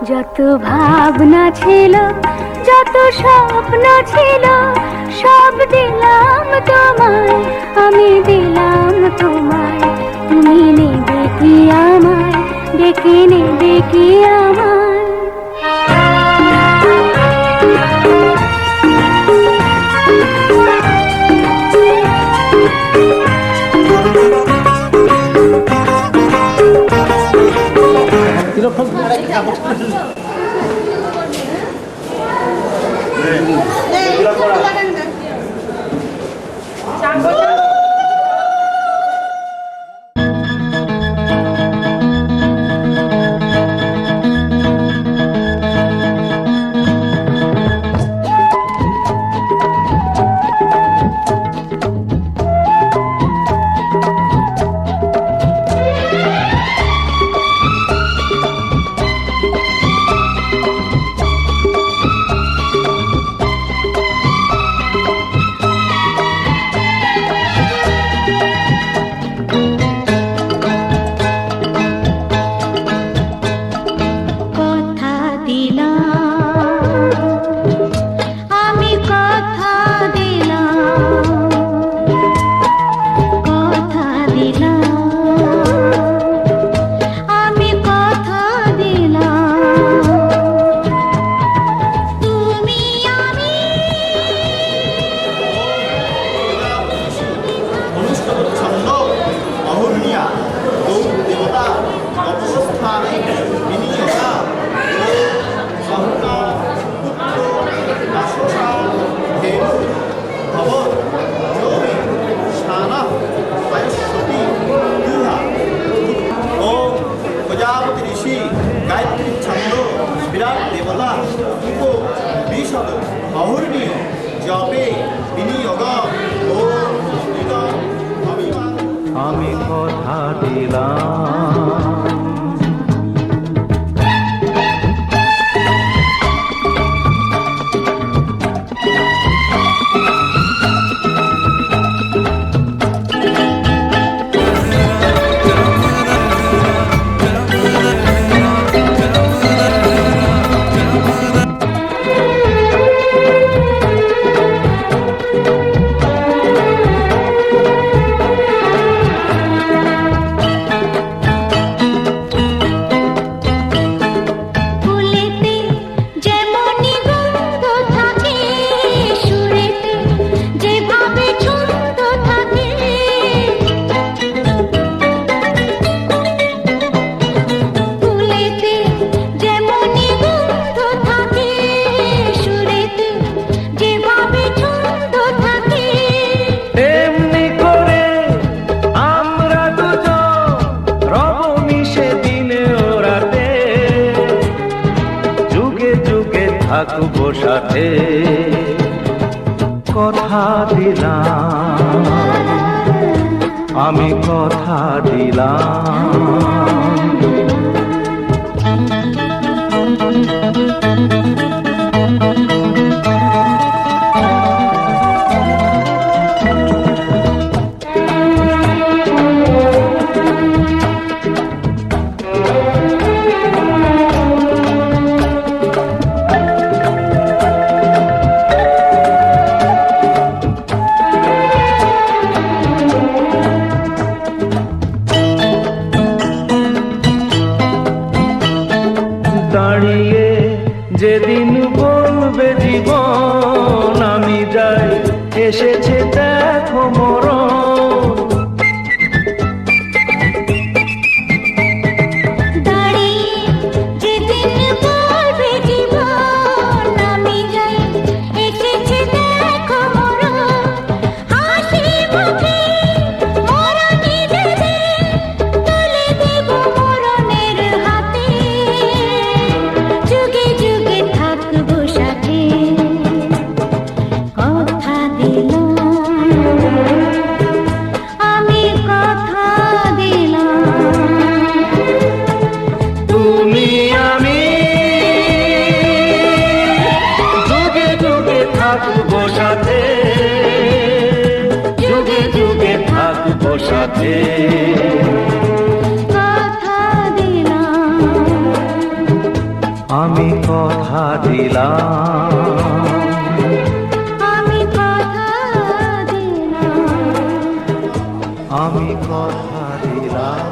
যত ভাবনা ছিল, যত স্বপ্ন ছিল, সব দিলাম তোমায়, আমি দিলাম তোমায়। তুমি নেবে কি আমায়, ডেকে নেবে কি আমায়? থাকবো সাথে। কথা দিলাম, আমি কথা দিলাম। দাঁড়িয়ে যেদিন বলবে জীবন আমি যাই, এসেছে দেখো মরণ। দাঁড়িয়ে যেদিন বলবে জীবন আমি যাই, এসেছে দেখো মরণ। হাসি মুখে মরণে দেবে, তুলে দেব মরণের হাতে। যুগে যুগে থাকবো সাথে। কথা দিলাম, আমি কথা দিলাম। তুমি আমি যুগে যুগে থাকবো সাথে, যুগে যুগে থাকবো সাথে। কথা দিলাম, আমি কথা দিলাম। আমি কথা দিলাম। আমি কথা দিলাম।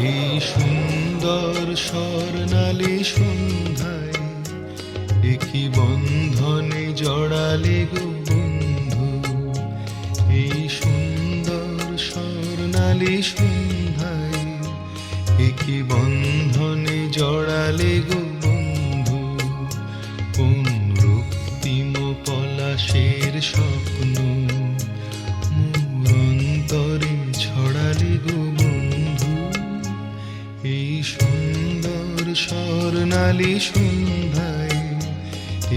এই সুন্দর স্বর্ণালী সন্ধ্যায় একই বন্ধনে জড়ালে গো বন্ধু। এই সুন্দর স্বর্ণালী সন্ধ্যায় একই বন্ধনে জড়ালে গো বন্ধু। কোন রক্তিম পলাশের স্বপ্ন মোর অন্তরে ছড়ালে গো বন্ধু। এই সুন্দর স্বর্ণালী সন্ধ্যায়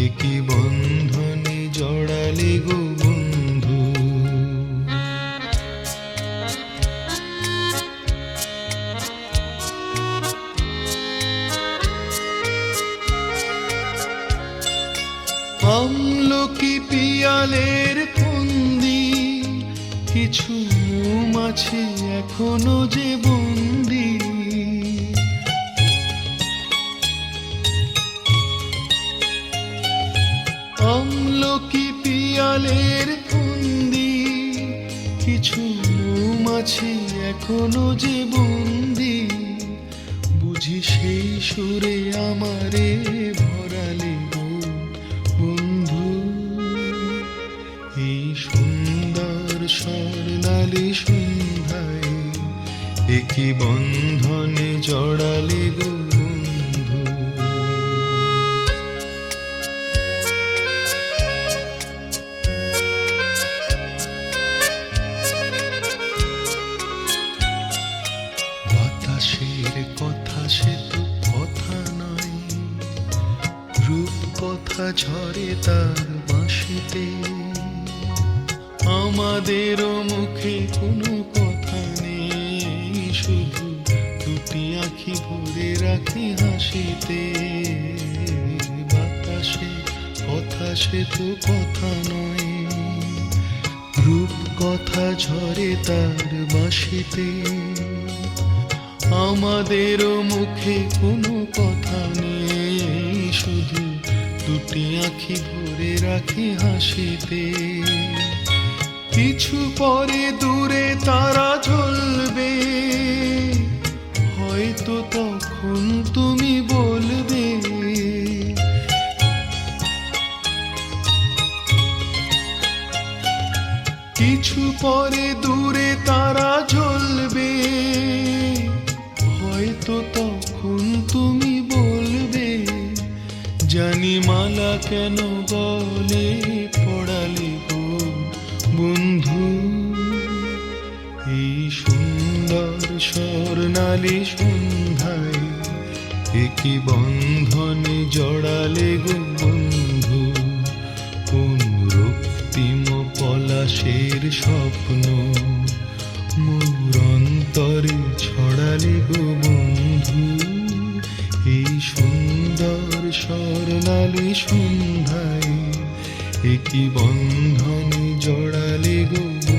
একই বন্ধনে জড়ালে গো বন্ধু। আমলকি পিয়ালের ফন্দি, কিছু মৌমাছি এখনো যে বন্দি। আমলকি পিয়ালের ফন্দি, কিছু মৌমাছি এখনো যে বন্দি। বুঝি সেই সুরে আমারে ভরালে গো বন্ধু। এই সুন্দর স্বর্ণালী সন্ধ্যায় একই বন্ধনে জড়ালে গো বন্ধু। বাতাসের কথা সে তো কথা নয়, রূপ কথা ঝরে তার বাঁশিতে। আমাদেরও মুখে কোনো কথা নেই, শুধু দুটি আঁখি ভরে রাখি হাসিতে। বাতাসে কথা সে তো কথা নয়, রূপ কথা ঝরে তার বাঁশিতে। আমাদেরও মুখে কোনো কথা নেই, শুধু দুটি আঁখি ভরে রাখি হাসিতে। কিছু পরে দূরে তারা জ্বলবে, হয়তো তখন তুমি বলবে। কিছু পরে দূরে তারা জ্বলবে, হয়তো তখন তুমি বলবে, জানি মালা কেন বলে পড়ালে গো বন্ধু। এই সুন্দর স্বর্ণালী সন্ধ্যায় একই বন্ধনে জড়ালে গো বন্ধু। কোন রক্তিম পলাশের স্বপ্ন মোর অন্তরে ছড়ালে গো বন্ধু। এই সুন্দর স্বর্ণালী সন্ধ্যায় একই বন্ধনে জড়ালে গো বন্ধু।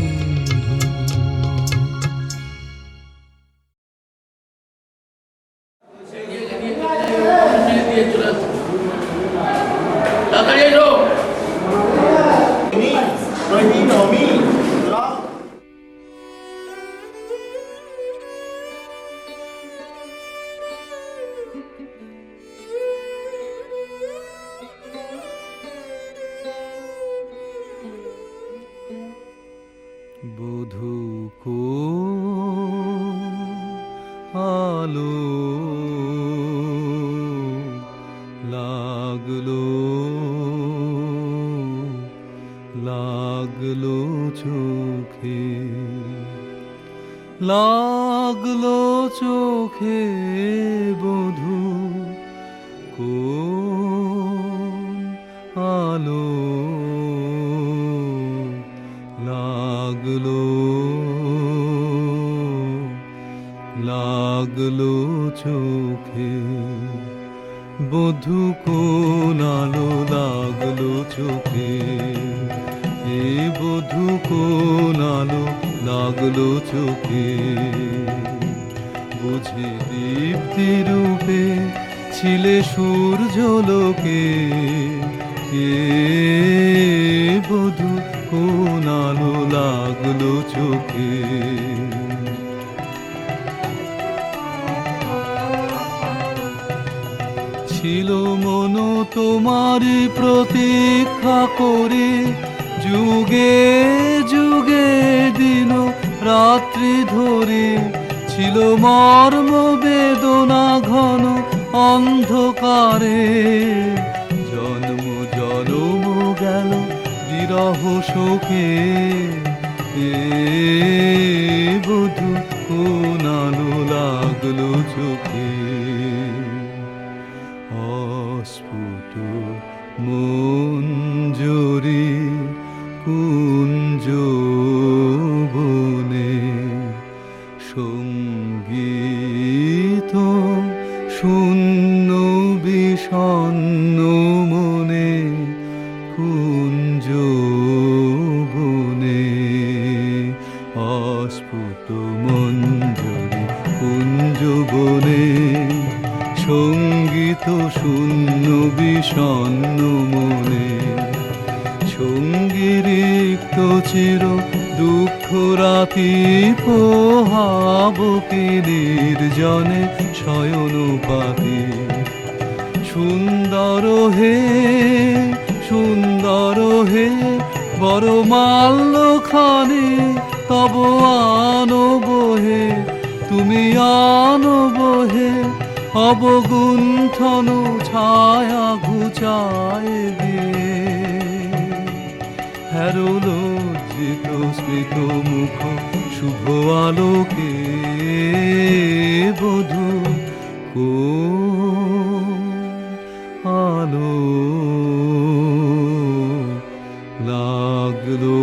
বধূ কোন আলো লাগলো লাগলো চোখে, লাগলো চোখে বধূ কোন আলো লাগলো লাগলো চোখে। বধূ কোন আলো লাগলো চোখে, এ বধূ কোন আলো লাগলো চোখে। বুঝি দীপ্তি রূপে ছিলে সূর্যলোকে, এ বধূ কোন আলো লাগলো চোখে। ছিল মন তোমারই প্রতীক্ষা করে, যুগে যুগে দিন রাত্রি ধরে। ছিল মর্ম বেদনা ঘন অন্ধকারে, জন্ম জন্ম গেল বিরহ শোকে। এ বধূ কোন আলো লাগলো চোখে। অস্ফুট মঞ্জরি কুঞ্জ বনে, সঙ্গীত শূন্য বিষণ্ণ মনে কুঞ্জ বনে। অস্ফুট মঞ্জরি কুঞ্জ বনে, সঙ্গীত শূন্য বিষণ্ণ মনে। সঙ্গী রিক্ত চির দুঃখ রাতি পোহাবকে নির্জনে শয়ন পাতি। সুন্দর হে সুন্দর হে বড় মাল্য খানে, তব আনব হে তুমি আনব হে। অবগুণ্ঠন ছায়া ঘুচায় দিয়ে, হ্যারো লজ্জিত স্মিত মুখ শুভ আলোকে। বধূ কোন আলো লাগলো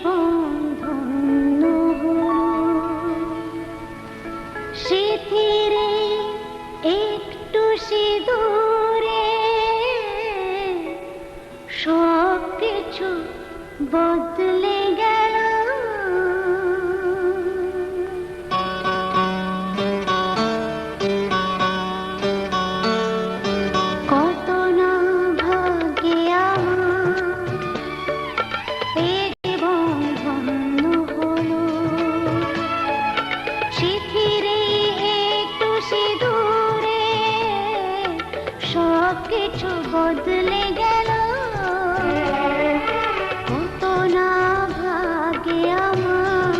জীবন ধন্য হলো। স্মৃতিরে একটু সিঁদুরে সব কিছু বদলে গেল। কত না ভাগ্যে আমার এ জীবন ধন্য হলো। স্মৃতিরে একটু সিঁদুরে সব কিছু বদলে গেল। কত না ভাগ্যে আমার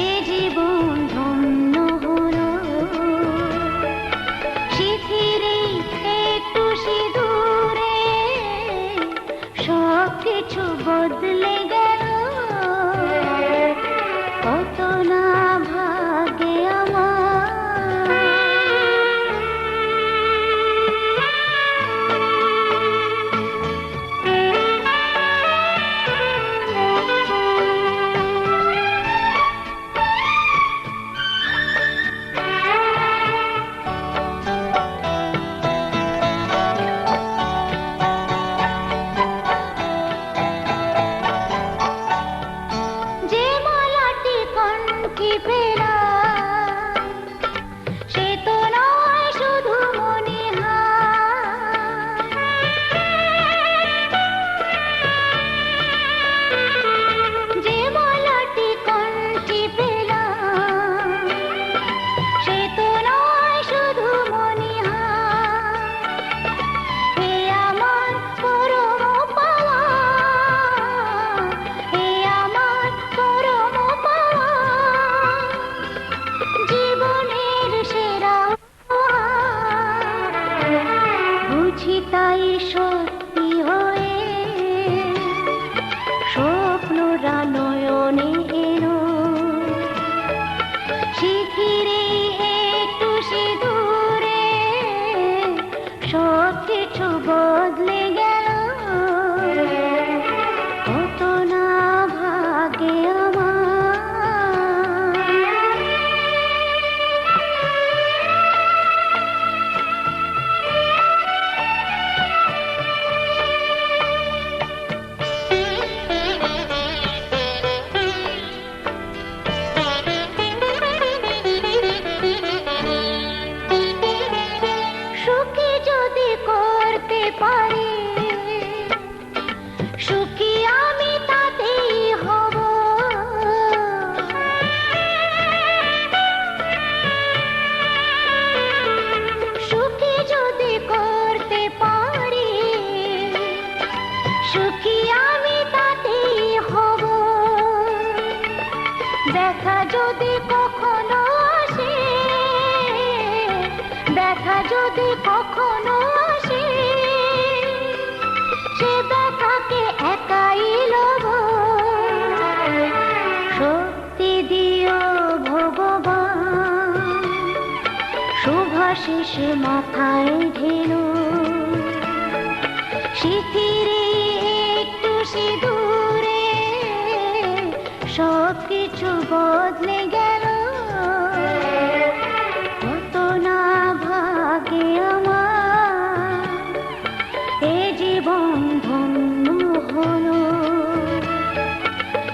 এ জীবন ধন্য হলো। স্মৃতিরে একটু সিঁদুরে সব কিছু বদলে গেল। কত না ভাগ্যে যে মালাটি কণ্ঠে পেলাম সে তো নয় শুধু মনিহার। যে মালাটি কণ্ঠে পেলাম সে তো নয় শুধু মনিহার। এ আমার পরম পাওয়া, এ আমার পরম পাওয়া, জীবনের সেরা উপহার। বুঝি তাই সত্যি হয়ে স্বপ্নরা নয়নে এলো। শিখিরে একটু সিঁদুরে সব কিছু বদলে গেল। কত না ভাগ্যে সুখী যদি করতে পারি, সুখী আমি তাতেই হব। সুখী যদি করতে পারি, সুখী আমি তাতেই হব। দেখা যদি কখনো আসে, দেখা যদি কখনো আসে, সে দেখাকে একাই লব। শক্তি দিও ভগবান, শুভাশিস মাথায় ঢেলো। স্মৃতিরে একটু সিঁদুরে সব কিছু বদলে গেল। কত না ভাগ্যে আমার এ জীবন ধন্য হলো।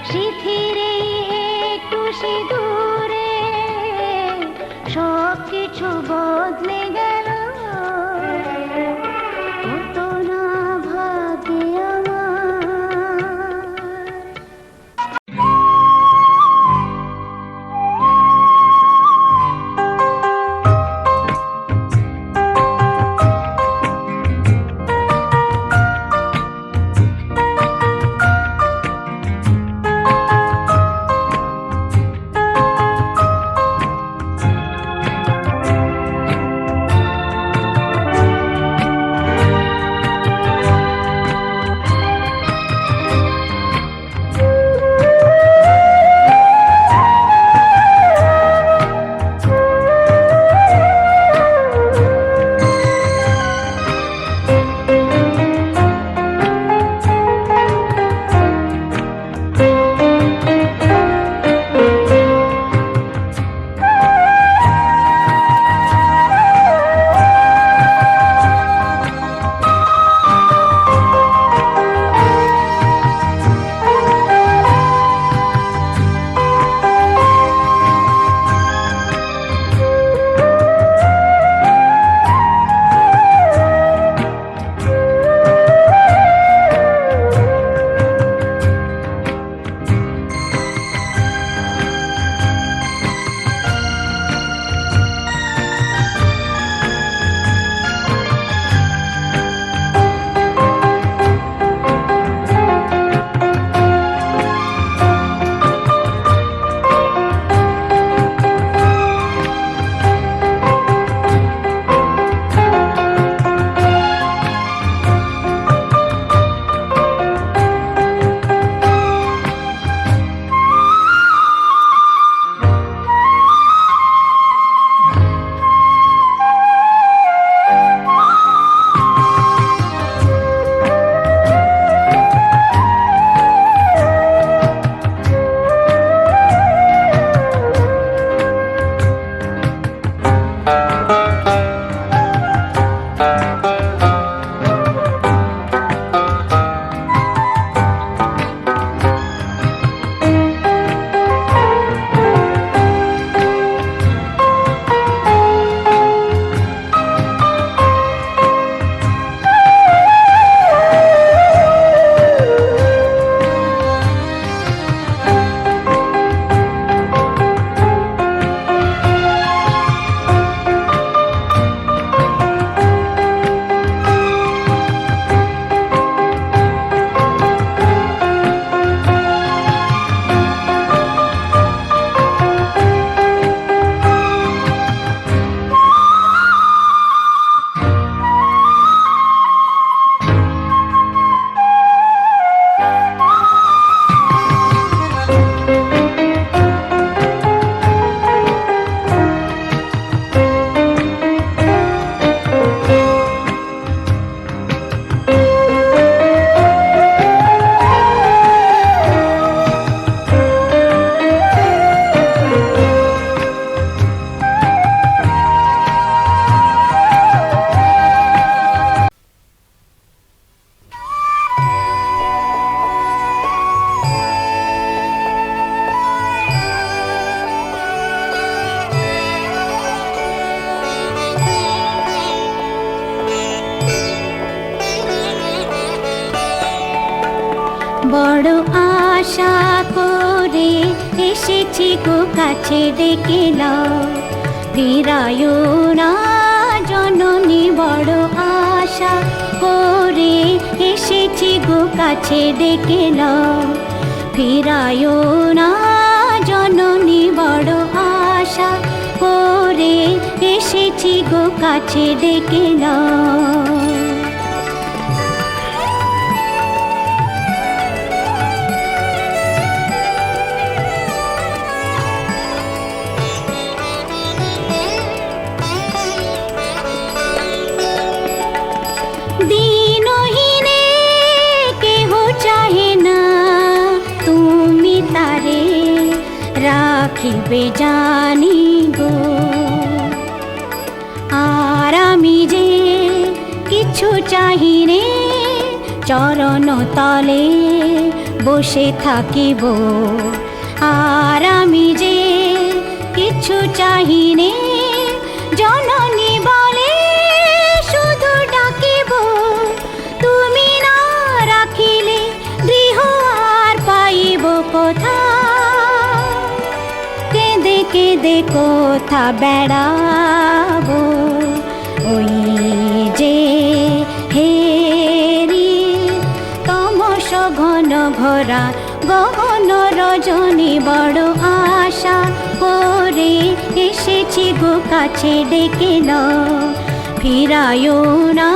স্মৃতিরে একটু সিঁদুরে সব কিছু বদলে গেল। কত না ভাগ্যে বড় আশা করে এসেছি গো কাছে ডেকে নাও, ফিরায়ো না জননী। বড় আশা করে এসেছি গো কাছে ডেকে নাও, ফিরায়ো না জননী। বড় আশা করে এসেছি গো কাছে ডেকে নাও। দিনহীনে কেহ চাহে না, তুমি তারে রাখিবে জানি গো। আর আমি যে কিছু চাহিনে, চরণ তলে বসে থাকিব। আর আমি যে কিছু চাহিনে, জননী বলে শুধু ডাকিব। তুমি না রাখিলে গৃহ আর পাইব কোথা, কেঁদে কেঁদে কোথা বেড়াবো। ওই যে হেরি তমস ঘন ঘোরা গহন রজনী। বড় আশা করে এসেছি গো কাছে ডেকে নাও, ফিরায়ো না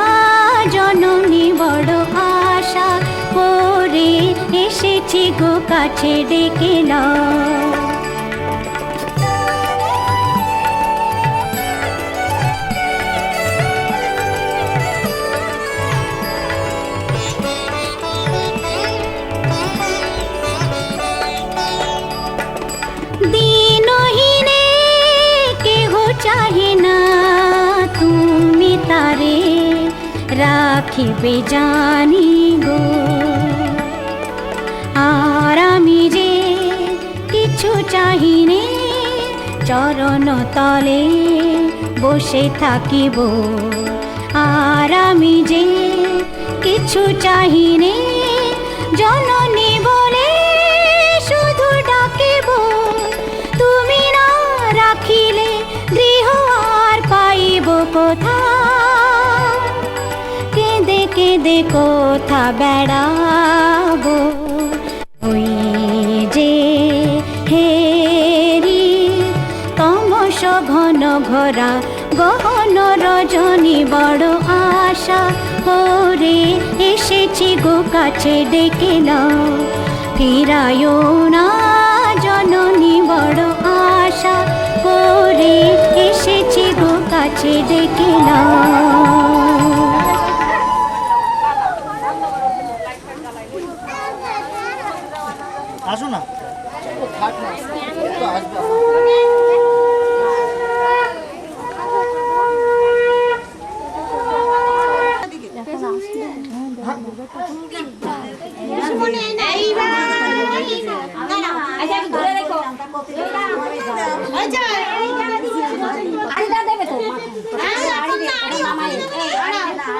জননী। বড় আশা করে এসেছি গো কাছে ডেকে নাও। দিনহীনে কেহ চাহে না, তুমি তারে রাখিবে জানি গো। আর আমি যে কিছু চাহিনে, চরণ তলে বসে থাকিব। আর আমি যে কিছু চাহিনে, জননী বলে শুধু ডাকিব। তুমি না রাখিলে গৃহ আর পাইব কোথা, কেঁদে কেঁদে কোথা বেড়াবো। ওই যে হেরি তমস ঘন ঘোরা গহন রজনী। বড় আশা করে এসেছি গো কাছে ডেকে নাও, ফিরায়ো না জননী। বড় আশা করে এসেছি গো কাছে ডেকে নাও। আসো না।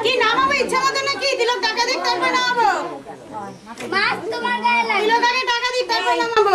কি নামাবো ইচ্ছা মতো নাকি দিল টাকা দিতে পারবে না আবো মাছ তোমার গায়ে লাগে দিল টাকা দিতে পারবে না নামাবো।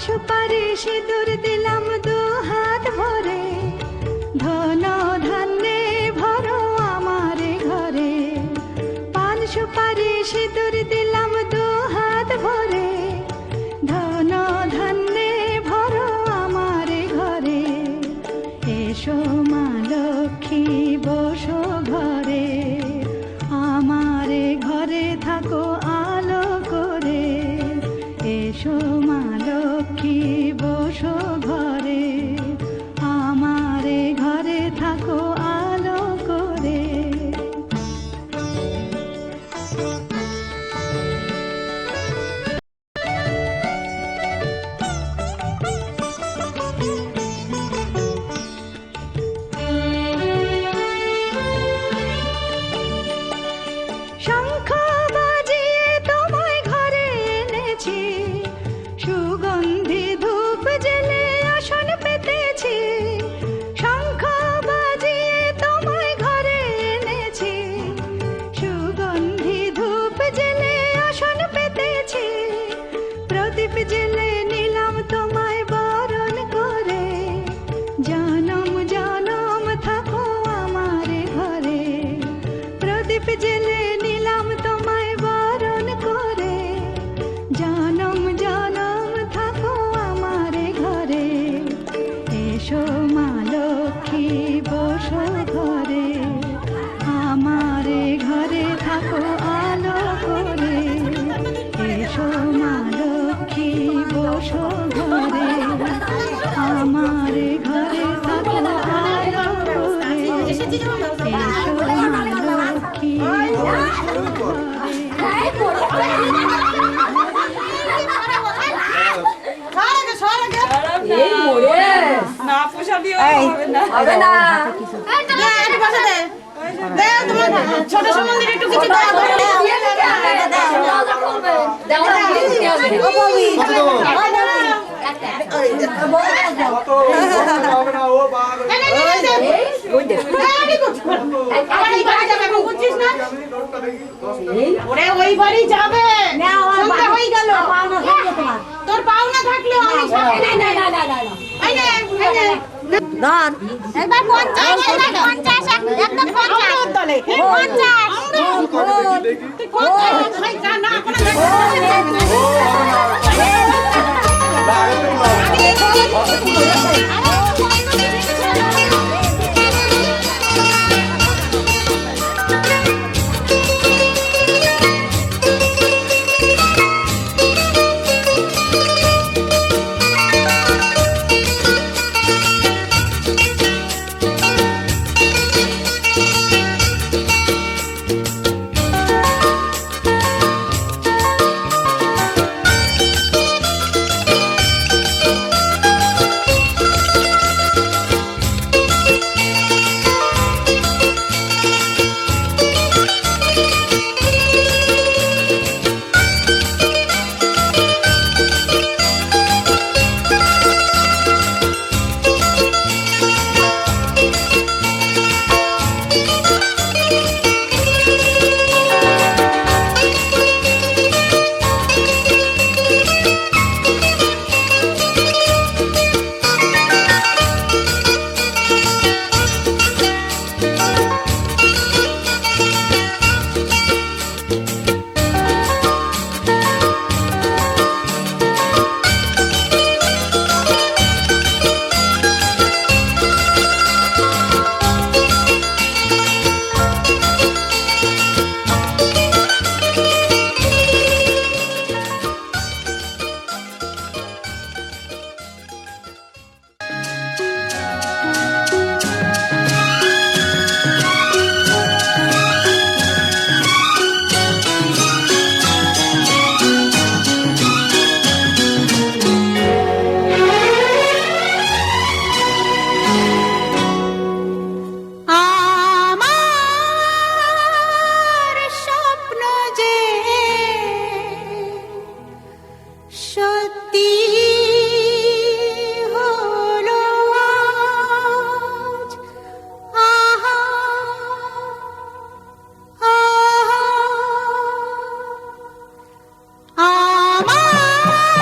সুপারি সিঁদুর দিলাম দু হাত ভরে, ধন ধান্যে ভরো আমার ঘরে। পান সুপারি সিঁদুর দিলাম দু হাত ভরে, ধন ধান্যে ভরো আমার ঘরে। এসো মা লক্ষ্মী বসো ঘরে, আমার ঘরে থাকো আলো করে। এসো মা লক্ষ্মী বসো ঘরে, আমার ঘরে থাকো আলো করে। শঙ্খ বাজিয়ে তোমায় ঘরে এনেছি, সুগন্ধি ধূপ জেলে আসন পেতেছি। শঙ্খ বাজিয়ে তোমায় ঘরে এনেছি, সুগন্ধি ধূপ জেলে আসন পেতেছি। প্রদীপ জেলে নিলাম তোমায় বরণ করে, জনম জনম থাকো আমার ঘরে। প্রদীপ জেলে নিলাম তোমায় বরণ করে, জনম জনম থাকো আমার ঘরে। এসো মা লক্ষ্মী বসো ঘরে, আমার ঘরে থাকো আলো করে। এসো মা লক্ষ্মী বসো ঘরে, আমার ঘরে থাকো আলো করে। এসো মা লক্ষ্মী বসো ঘরে। না পোষাবি হবে না, হবে না। ছোট সম্বন্ধে একটু কিছু ওই বাড়ি যাবে, হয়ে গেল তোর পাওনা থাকলেও আমি একবার 50 একদম 50 দলে 50 তুই 50 ভাই যা না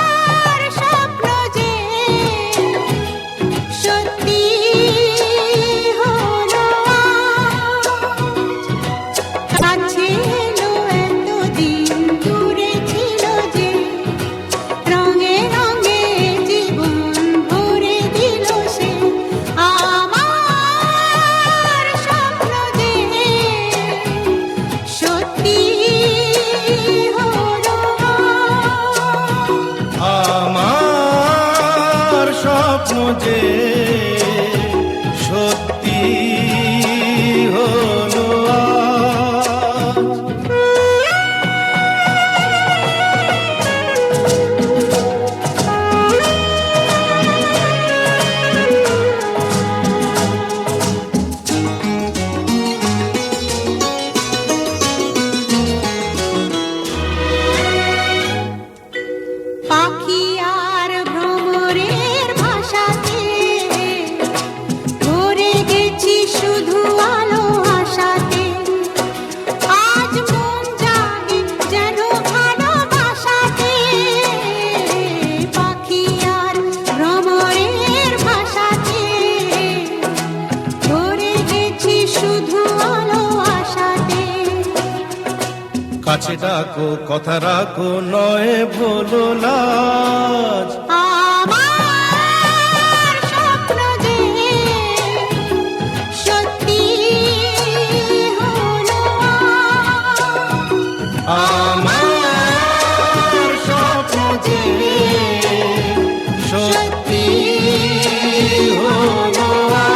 আমার স্বপ্ন যে যে সত্যি হলো আজ। পাখি আর ভ্রমরের ভাষাতে ভরে গেছি শুধু আলো আশাতে। আজ মন জাগে যেন ভালোবাসাতে। পাখি আর ভ্রমরের ভাষাতে ভরে গেছি শুধু আলো আশাতে। কাছে ডাকো কথা রাখো নয় ভুলো লাজ। আমার স্বপ্ন যে সত্যি হলো আমার স্বপ্ন যে সত্যি হলো আজ।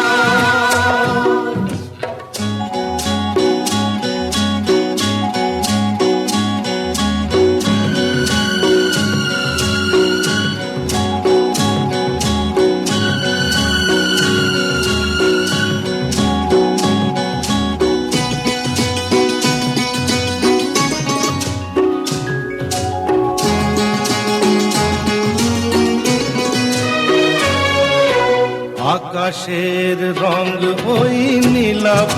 আকাশের রং ওই নীলাভ,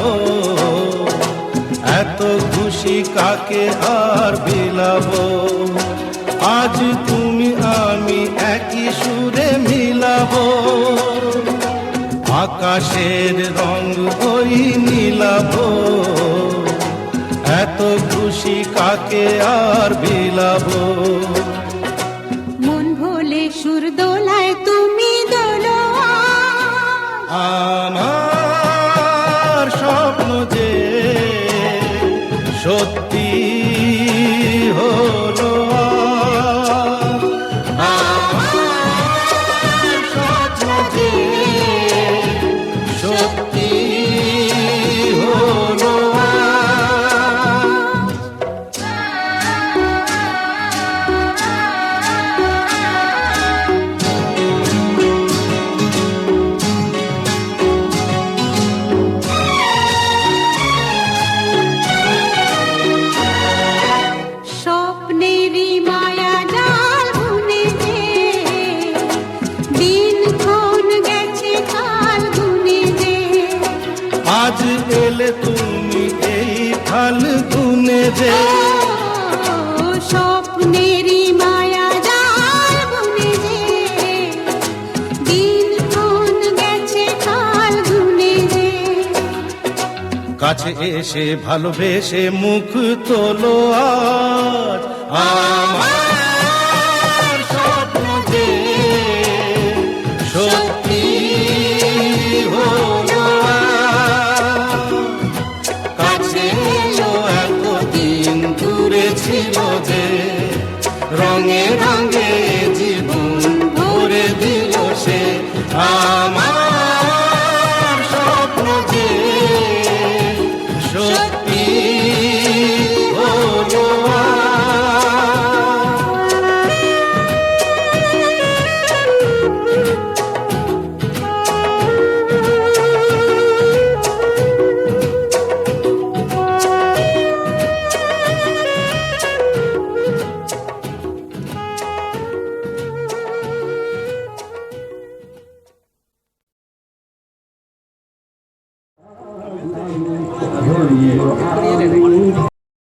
এত খুশি কাকে আর বিলাব। আজ তুমি আমি একই সুরে মিলাব। আকাশের রং ওই নীলাভ, এত খুশি কাকে আর বিলাব। মন ভোলে সুর দোলায় তুমি দোলো আমার স্বপ্ন যে সত্যি হলো আজ। আমার স্বপ্ন যে সত্যি হলো আজ। স্বপ্নেরই মায়া জাল বুনে যে দিনক্ষণ গেছে কাল গুনে যে। আজ এলে তুমি এই ফাল্গুনে যে। ও স্বপ্নেরই মায়া জাল বুনে যে দিনক্ষণ গেছে কাল গুনে যে। কাছে এসে ভালোবেসে মুখ তোলো আজ। আমার স্বপ্ন যে সত্যি হলো আজ। কাছে এলো এতদিন দূরে ছিল যে, রঙে রঙে জীবন ভরে দিল সে। আমার স্বপ্ন যে সত্যি হলো ধরিয়ে